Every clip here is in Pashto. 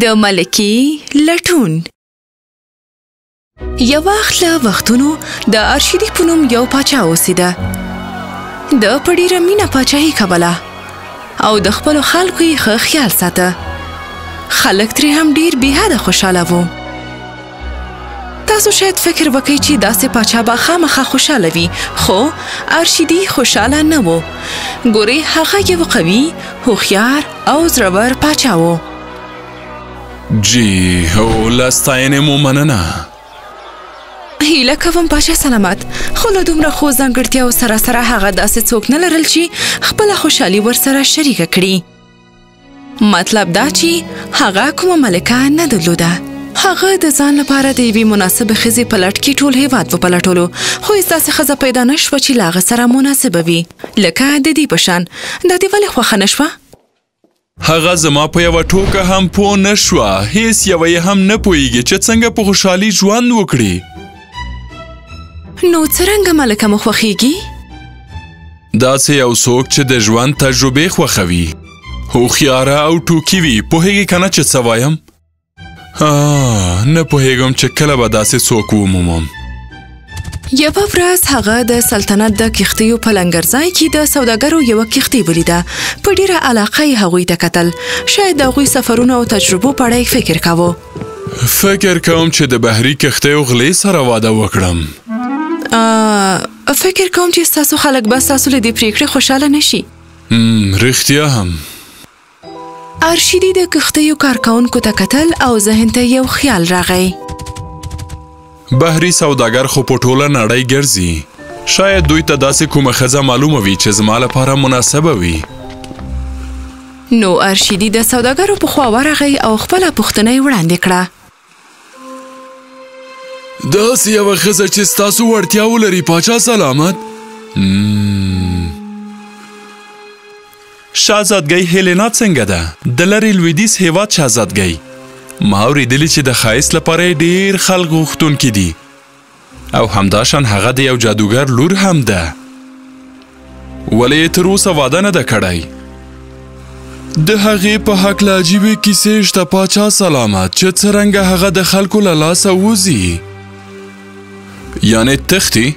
د ملکې لټون. یو وخت له وختونو د ارشدي په نوم یو پاچا اوسېده. د په ډېره مینه پاچاهي کوله او د خپلو خلکو یې ښه خیال ساته. خلک ترې هم ډېر بېحده خوشحاله وو. تاسو شاید فکر وکئ چې داسې پاچا به خامخا خوشحاله وي، خو ارشدي خوشحاله نه و. ګورئ، هغه یو قوي، هوښیار او زړور پاچا و. جی هو، له ستاینې مو مننه. هیله کوم پاچا سلامت، خو له دومره ښو ځانګړتیاو سره سره هغه داسې څوک نه لرل چې خپله خوشحالي ورسره شریکه کړي. مطلب دا چې هغه کومه ملکه نه درلوده. هغه د ځان لپاره د یوې مناسبې ښځې په لټ کې ټول هېواد وپلټلو، خو هېڅ داسې ښځه پیدا نه شوه چې له هغه سره مناسبه وي، لکه د دې په شان. دا دې ولې خوښه نه شوه؟ هغه زما په یوه ټوکه هم پوه نه شوه. هیڅ یوه یې هم نه پوهیږي چې څنګه په خوشحالي ژوند وکړي. نو څرنګه ملکه مو خوښیږي؟ داسې یو څوک چې د ژوند تجربې خوښوي، هوښیاره او ټوکي وي. پوهیږي که نه چې څه وایم؟ نه پوهیږم چې کله به داسې څوک ومومم. یوه ورځ هغه د سلطنت د کښتیو په لنګرځای کې د سوداګرو یوه کښتۍ ولیده. په ډېره علاقه یې هغوی ته کتل. شاید د هغوی سفرونو او تجربو په اړه یې فکر کاوه. فکر کوم چې د بحري کښتیو غلې سره واده وکړم. فکر کوم چې ستاسو خلک به ستاسو له دې پرېکړې خوشحاله نه شي. رښتیا هم. ارشدي د کښتیو کارکوونکو ته کتل او ذهن ته یو خیال راغی. بحري سوداګر خو په ټوله نړۍ ګرځي. شاید دوی ته داسې کومه ښځه معلومه وي چې زما لپاره مناسبه وي. نو ارشدي د سوداګرو په خوا ورغی او خپله پوښتنه یې وړاندې کړه. داسې یوه ښځه چې ستاسو وړتیا ولري پاچا سلامت. شهزادګۍ هیلینا څنګه ده؟ د لرې لویدیځ هېواد شهزادګۍ. ما اورېدلي چې د ښایست لپاره یې ډېر خلک غوښتونکي دي، او همداشان هغه د یو جادوګر لور هم ده. ولې یې تر اوسه واده نه ده کړی؟ د هغې په هکله عجیبې کیسې شته پاچا سلامت، چې څرنګه هغه د خلکو له لاسه وځي. یعنې تښتي؟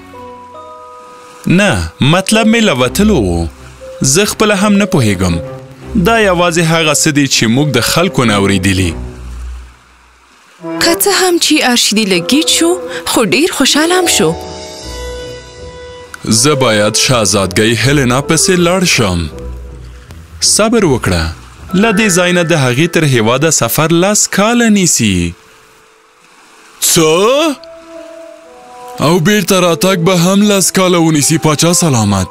نه، مطلب مې له وتلو و. زه خپله هم نه پوهیږم. دا یوازې هغه څه دي چې موږ د خلکو نه اورېدلي. که څه هم چې ارشدي لږ ګیج شو، خو ډېر خوشحاله هم شو. زه باید شهزادګۍ هیلینا پسې لاړ شم. صبر وکړه. له دې ځای نه د هغې تر هېواده سفر 10 کاله نیسي. څه؟ او بیرته راتګ به هم 10 کاله ونیسي پاچا سلامت.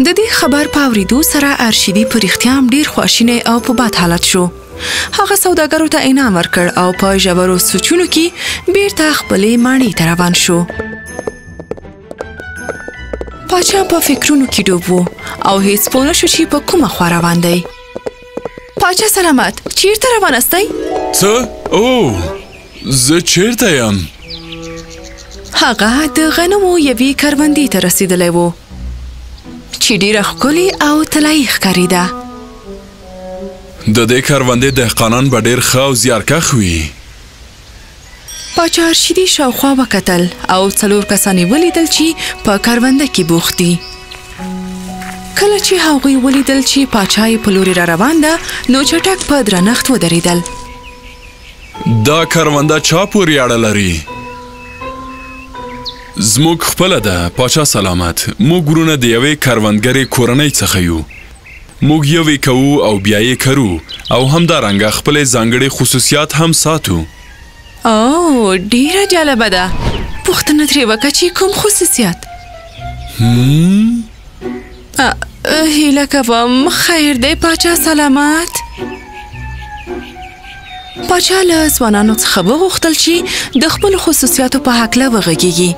د دې خبر په اورېدو سره ارشدي په رښتیا هم ډېر خواشینی او په بد حالت شو. هغه سوداګرو ته انعام ورکړ او په ژورو سوچونو کې بیرته خپلې ماڼۍ ته روان شو. پاچا په فکرونو کې ډوب و او هیڅ پوه نه شو چې په کومه خوا روان دی. پاچا سلامت، چیرته روان استی؟ څه؟ زه چیرته یم؟ هغه د غنمو یوې کروندې ته رسېدلی و چې ډېره ښکلې او طلایي ښکارېده. د دې کروندې دهقانان به ډېر ښه او زیارکښ وي. پاچا ارشدي شاوخوا وکتل او 4 کسان یې ولیدل چې په کرونده کې بوخت دي. کله چې هغوی ولیدل چې پاچا یې په لورې را روان ده، نو چټک په درنښت ودرېدل. دا کرونده چا پورې اړه لري؟ زموږ خپله ده پاچا سلامت. موږ ورونه د یوې کروندګرې کورنۍ څخه یو. موږ یوې کوو او بیا یې کرو، او همدارنګه خپلې ځانګړې خصوصیات هم ساتو. ډېره جالبه ده. پوښتنه ترې وکړه چې کوم خصوصیات؟ هیله کوم خیر دی پاچا سلامت. پاچا له ځوانانو څخه وغوښتل چې د خپلو خصوصیاتو په هکله وغږیږي.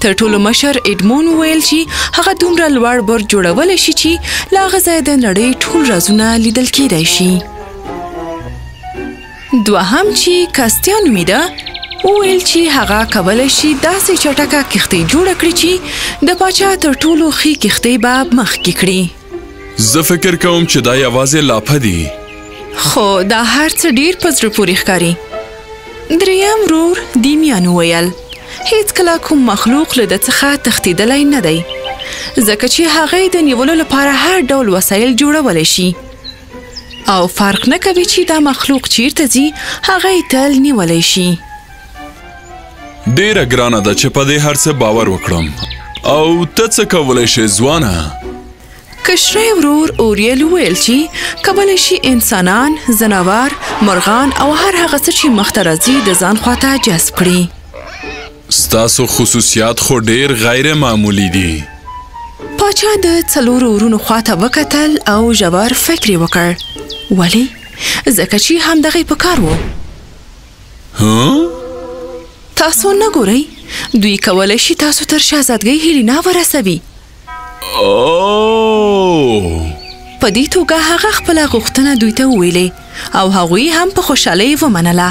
تر ټولو مشر اډمون وویل چې هغه دومره لوړ برج جوړولی شي چې له هغه ځایه د نړۍ ټول رازونه لیدل کیدی شي. دوهم چې کاستیا نومیده، وویل چې هغه کولی شي داسې چټکه کښتۍ جوړه کړي چې د پاچا تر ټولو ښې کښتۍ به مخکې کړي. زه فکر کوم چې دا یوازې لاپه دي. خو دا هر څه ډیر په زړه پورې ښکاري. دریم ورور دیمیان وویل هیڅ کله کوم مخلوق له ده څخه تښتېدلی نه دی، ځکه چې هغه د نیولو لپاره هر ډول وسایل جوړولی شي او فرق نه کوي چې دا مخلوق چیرته ځي، هغه یې تل نیولی شي. ډیره ګرانه ده چې په دې هر څه باور وکړم. او ته څه کولی شې ځوانه؟ کشری ورور اوریل وویل چې کولی شي انسانان، ځناور، مرغان او هر هغه څه چې مخته راځي د ځان خواته جذب کړي. ستاسو خصوصیات خو ډیر غیر معمولی دي. پاچا د څلورو ورونو خواته وکتل او ژور فکر یې وکړ. ولې؟ ځکه چې همدغه یې په کار و. تاسو نه ګورئ؟ دوی کولی شي تاسو تر شهزادګۍ هیلینا ورسوي. په دې توګه هغه خپله غوښتنه دوی ته وویلې او هغوی هم په خوشحالۍ ومنله.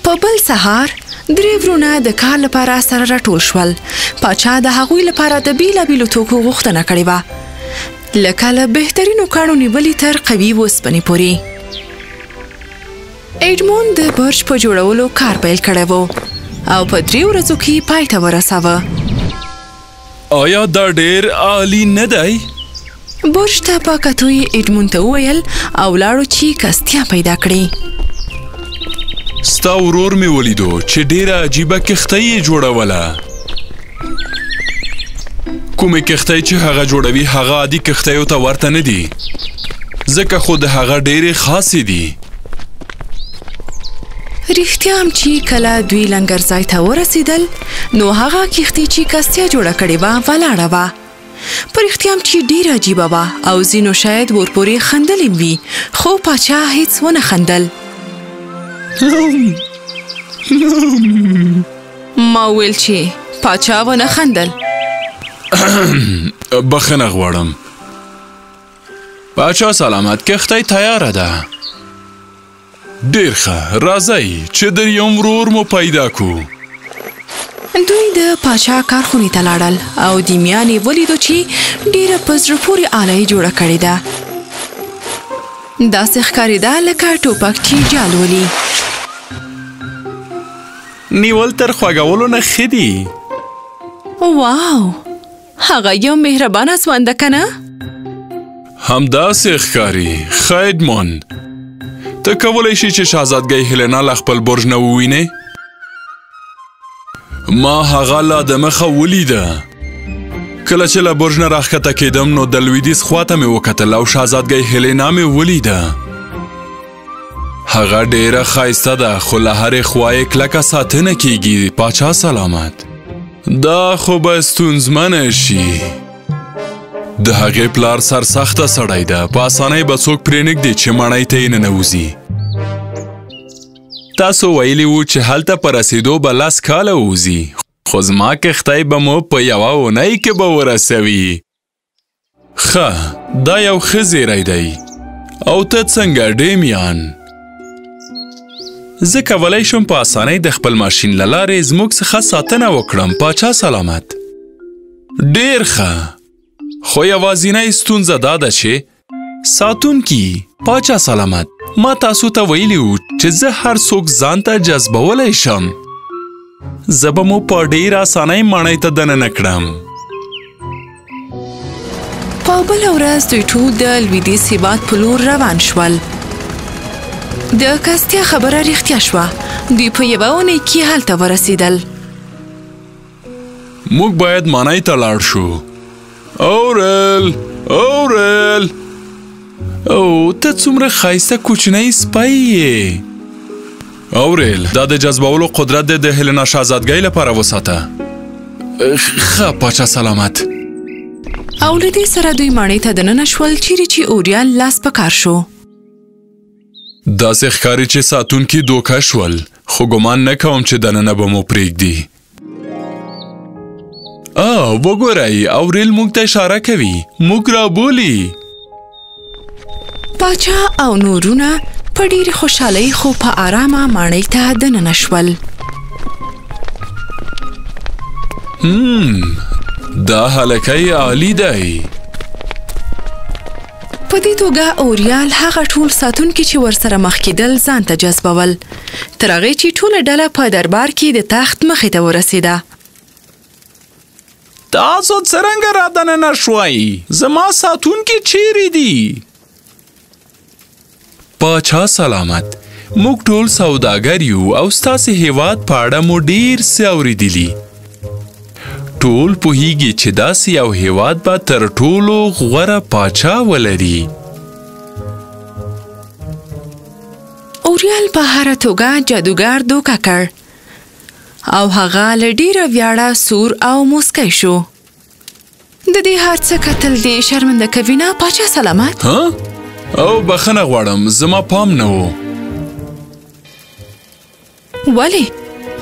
په بل سهار درې ورونه د کار لپاره سره راټول شول. پاچا د هغوی لپاره د بیلابیلو توکو غوښتنه کړې وه، لکه له بهترینو کاڼو نیولې تر قوي اوسپنې پورې. ایډموند د برج په جوړولو کار پیل کړی و او په 3 ورځو کې پای ته ورساوه. آیا دا ډیر عالی نه دی؟ برج ته په کتو یې ایډموند ته وویل او لاړو چې کستیا پیدا کړي. ستا ورور مې ولیدو چې ډیره عجیبه کښتۍ یې جوړوله. کومې کښتۍ چې هغه جوړوي هغه عادي کښتیو ته ورته نه دي، ځکه خو د هغه ډیرې خاصې دي. رښتیا هم چې کله دوی لنګر ځای ته ورسېدل نو هغه کښتۍ چې کستیا جوړه کړې وه ولاړه وه. په رښتیا هم چې ډېره عجیبه وه او ځینو شاید ورپورې خندلې وي، خو پاچا هیڅ ونه خندل. ما ویل چې پاچا ونه خندل. بخښنه غواړم. پاچا سلامت، کښتۍ تیاره ده. ډیر ښه، راځئ چې دریم ورور مو پیدا کو. دوی د پاچا کارخونې ته لاړل او دیمیان یې ولیدو چې ډیره په زړه پورې آله یې جوړه کړې ده. داسې ښکارېده لکه ټوپک چې جال ولي. نیول تر خوږولو نه ښه دي. واو، هغه یو مهربانه ځوان ده که نه؟ همداسې ښکاري. ښه ایډموند، ته کولی شي چې شهزادګۍ هیلینا له خپل برج نه ووینې؟ ما هغه لا د مخه ولیده. کله چې له برج نه راښکته کېدم نو د لویدیځ خواته مې وکتل او شهزادګۍ هیلینا مې ولیده. هغه ډیره ښایسته ده خو له هرې خوا یې کلکه ساتنه کیږي. پاچا سلامت، دا خو به ستونزمنه شي. د هغې پلار سرسخته سړی ده، په اسانۍ به څوک پرېنږدي چې ماڼۍ ته یې ننوځي. تاسو ویلي وو چې هلته په رسېدو به 10 کاله ووځي، خو زما کښتۍ به مو په 1 اونۍ کې به ورسوي. ښه، دا یو ښه زیری دی. او ته څنګه ډیمیان؟ زه کولی شم په اسانۍ د خپل ماشین له لارې زموږ څخه ساتنه وکړم. پاچا سلامت. ډیر ښه، خو یوازینۍ ستونزه دا ده چې ساتونکي. پاچا سلامت، ما تاسو ته ویلي وو چې زه هر څوک ځان ته جذبولی شم. زه به مو په ډېر اسانۍ ماڼۍ ته دننه کړم. په بله ورځ دوی ټول د لویدیځ هېواد په لور روان شول. د کستیا خبره رښتیا شوه. دوی په 1 اونۍ کې هلته ورسېدل. موږ باید ماڼۍ ته لاړ شو. اورل، اورل، او ته څومره ښایسته کوچنی سپی یې. اورل، دا د جذبولو قدرت دی، د هیلینا شهزادګۍ لپاره وساته. ښه پاچا سلامت. او له دې سره دوی ماڼۍ ته دننه شول چیرې چې اوریال لاس په کار شو. داسې ښکاري چې ساتونکي دوکه شول، خو ګمان نه کوم چې دننه به مو پرېږدي. وګورئ، اورل موږ ته اشاره کوي، موږ رابولي. پاچا او نورونه په ډېرې خوشحالۍ خو په آرامه ماڼۍ ته دننه شول. دا هلکی عالی دی. په دې توګه اوریال هغه ټول ساتونکي چې ورسره مخ کېدل ځان ته جذبول تر هغې چې ټوله ډله په دربار کې د تخت مخې ته ورسېده. تاسو څرنګه رادننه شوئ؟ زما ساتونکي چیرې دي؟ پاچا سلامت، موږ ټول سوداګر یو او ستاسې هیواد په اړه مو ډېر څه اورېدلي. ټول پوهیږي چې داسې یو هیواد به تر ټولو غوره پاچا ولري. اوریال په هره توګه جادوګر دوکه کړ او هغه له ډېره ویاړه سور او موسکی شو. د دې هر څه کتل دې شرمنده کوي نه پاچا سلامت؟ ها؟ او بخښنه غواړم، زما پام نه و. ولې؟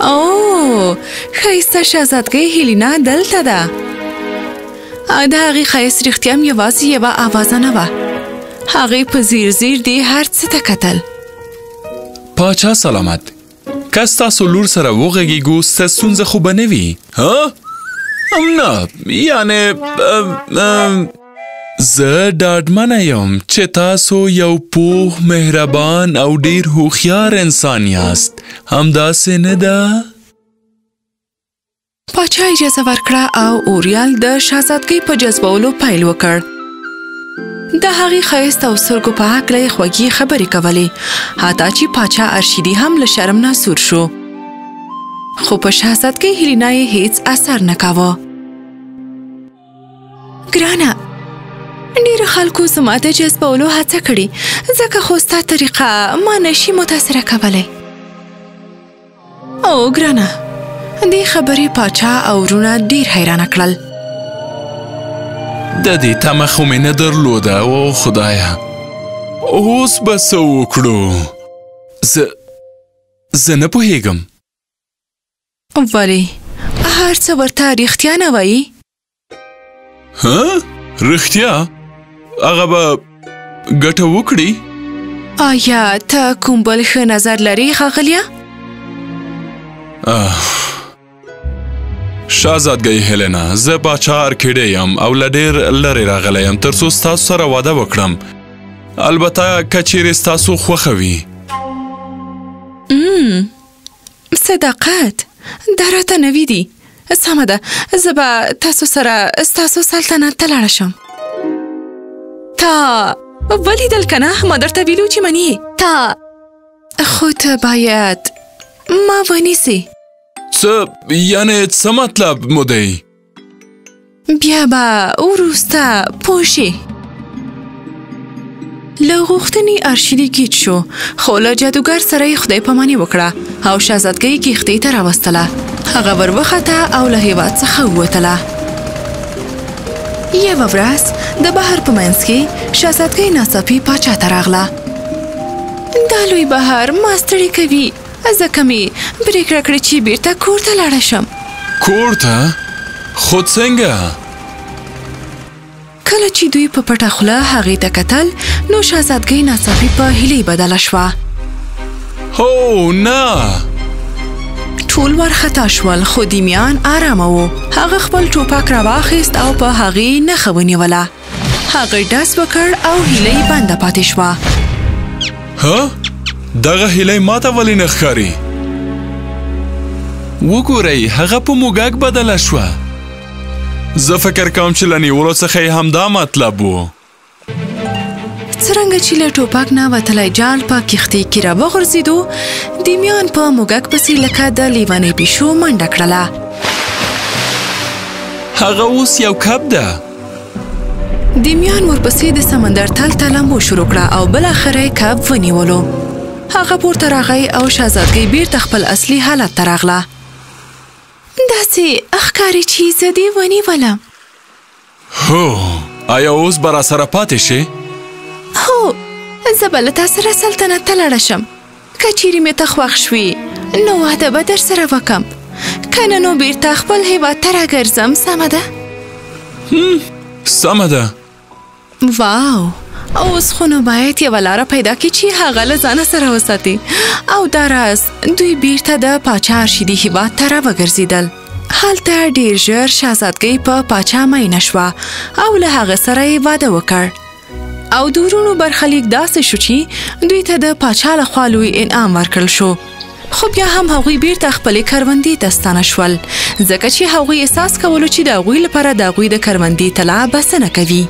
او ښایسته شهزادګۍ هیلینا دلته ده. د هغې ښایست رښتیا هم یوازې یوه اوازه نه وه. هغې په ځیر ځیر دې هر څه ته کتل. پاچا سلامت، که ستاسو لور سره وغږېږو څه ستونزه خو به نه وي؟ ها؟ نه، یعنې زه ډاډمنه یم چې تاسو یو پوه، مهربان او ډېر هوښیار انسان یاست. همداسې نه ده؟ پاچا اجازه ورکړه او اوریال د شهزادګۍ په جذبولو پیل وکړ. د هغې ښایست او سترګو په هکله یې خوږې خبرې کولې، حتی چې پاچا ارشیدي هم له شرم نه سور شو. خو په شهزادګۍ هیلینا یې هیڅ اثر نه کاوه. ګرانه، ډېرو خلکو زما د جذبولو هڅه کړې، ځکه خو ستا طریقه ما نشي متاثره کولی. او ګرانه، دې خبرې پاچا او ورونه ډېر حیرانه کړل. د دې تمه خو مې نه درلوده. او خدایه، اوس به څه وکړو؟ زه نه پوهېږم. ولې؟ هر څه ورته رښتیا نه وایي؟ ها؟ رښتیا؟ هغه به ګټه وکړي؟ آیا ته کوم بل ښه نظر لرې ښاغلیه؟ شهزادګۍ هیلینا، زه پاچا ارکیډې یم او له ډېر لرې راغلی یم تر څو ستاسو سره واده وکړم. البته که چیرې ستاسو خوښه وي. صداقت؟ دا راته نوي دي. سمه ده، زه به تاسو سره ستاسو سلطنت ته لاړه شم. تا ولیدل که نه؟ ما درته ویلو چې منې. تا خو ته باید ما ونیسې. څه؟ یعنې څه مطلب مو دی؟ بیا به وروسته پوه شې. له غوښتنې ارشیدي ګیج شو، خو له جادوګر سره یې خدای پاماني وکړه او شهزادګۍ کښتۍ ته راوستله. هغه ور وخته او له هېواد څخه ووتله. یوه ورځ د بهر په منځ کې شهزادګۍ ناڅاپي پاچا ته راغله. دا لوی بهر ما ستړې کوي، ځکه مې پرېکړه کړې چې بیرته کور ته لاړه شم. کور ته؟ خو څنګه؟ کله چې دوی په پټه خوله هغې ته کتل، نو شهزادګۍ ناڅاپي په هیلۍ بدله شوه. هو نه! ټول وارخطا شول، خو دیمیان آرامه و. هغه خپل ټوپک راواخیست او په هغې نښه ونیوله. هغه ډز وکړ او هیلۍ بنده پاتې شوه. ها؟ دغه هیلۍ ماته ولې نه ښکاري؟ وګورئ، هغه په موږک بدله شوه. زه فکر کوم چې له نیولو څخه یې همدا مطلب و. څرنګه چې له ټوپک نه وتلی جال په کښتۍ کې راوغورځېدو، دیمیان په موږک پسې لکه د لیونۍ پیشو منډه کړله. هغه اوس یو کب ده. دیمیان ورپسې د سمندر تل ته لامبو شروع کړه او بالاخره یې کب ونیولو. هغه پورته راغی او شهزادګۍ بیرته خپل اصلي حالت ته راغله. داسې ښکاري چې زه دې ونیولم. هو، آیا اوس به راسره پاتې شې؟ هو، زه به له تا سره سلطنت ته لاړه شم. که چیرې مې ته خوښ شوې نو واده به در سره وکم، که نه نو بیرته خپل هیواد ته راګرځم. سمه ده؟ سمه ده. واو، اوس خو نو باید یوه لاره پیدا کړي چې هغه له ځانه سره وساتي. او دا راز دوی بیرته د پاچا ارشیدي هیواد ته راوګرځېدل. هلته ډېر ژر شهزادګۍ په پاچا مینه شوه او له هغه سره یې واده وکړ. او د ورونو برخلیک داسې شو چې دوی ته د پاچا لخوا لوی انعام ورکړل شو. خو بیا هم هغوی بیرته خپلې کروندې ته ستانه شول ځکه چې هغوی احساس کولو چې د هغوی لپاره د هغوی د کروندې طلع بسنه کوي.